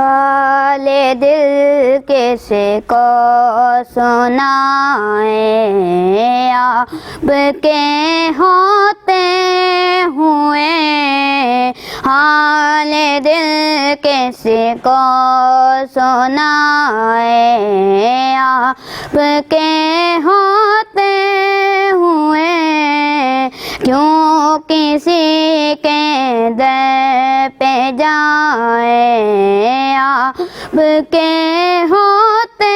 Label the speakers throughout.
Speaker 1: حال دل کسی کو سنائیں، آپ کے ہوتے ہوئے حال دل کسی کو سنائیں، آپ کے ہوتے ہوئے کیوں کسی کے در پہ جائیں، آپ کے ہوتے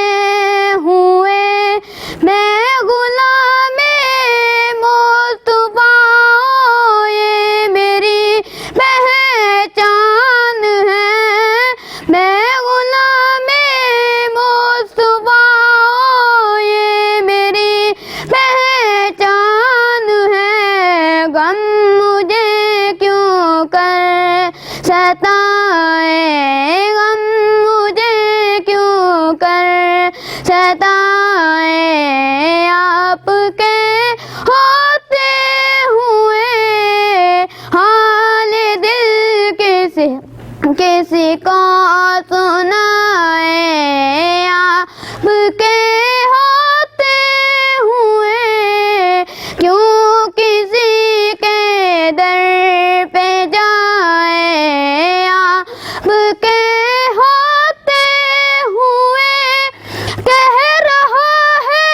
Speaker 1: ہوئے میں غلام مصطفیٰ، یہ میری پہچان ہے، میں غلام مصطفیٰ، یہ میری پہچان ہے، غم مجھے کیوں کر ستائیں، غم مجھے کیوں کر ستائیں، آپ کے ہوتے ہوئے حال دل کسی کو سنائیں، آپ کے ہوتے ہوئے کیوں کسی کے در پہ جائیں، آپ کے ہوتے ہوئے کہہ رہا ہے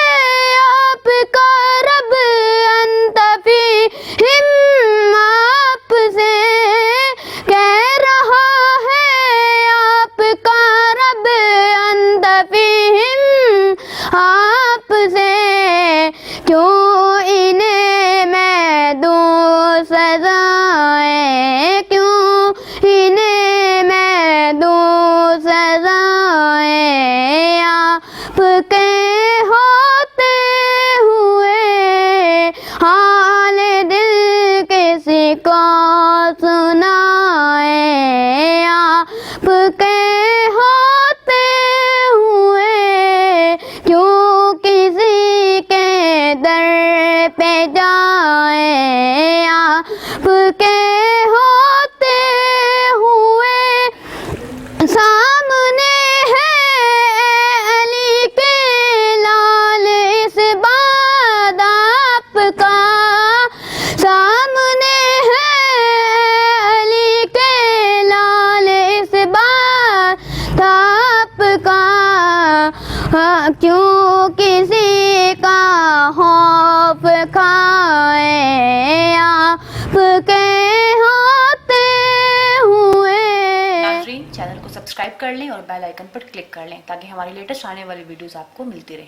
Speaker 1: آپ کا رب انت فیہم، آپ سے کہہ رہا ہے آپ کا رب انت فیہم، آپ سے کیوں انہیں میں دوں سزائیں، کیوں انہیں میں دوں سزائیں، آپ کے ہوتے ہوئے حال دل کسی کو سنائیں، آپ کے ہوتے ہوئے کیوں کسی کے در پہ جائیں، آپ کے ہوتے ہوئے سامنے ہے علی کے لال اس بعد آپ کا، سامنے ہے علی کے لال اس بعد آپ کا، کیوں کسی کا خوف کھائیں، آپ کے ہوتے ہوئے۔
Speaker 2: ناظرین، چینل کو سبسکرائب کر لیں اور بیل آئیکن پر کلک کر لیں تاکہ ہماری لیٹسٹ آنے والی ویڈیوز آپ کو ملتی رہیں۔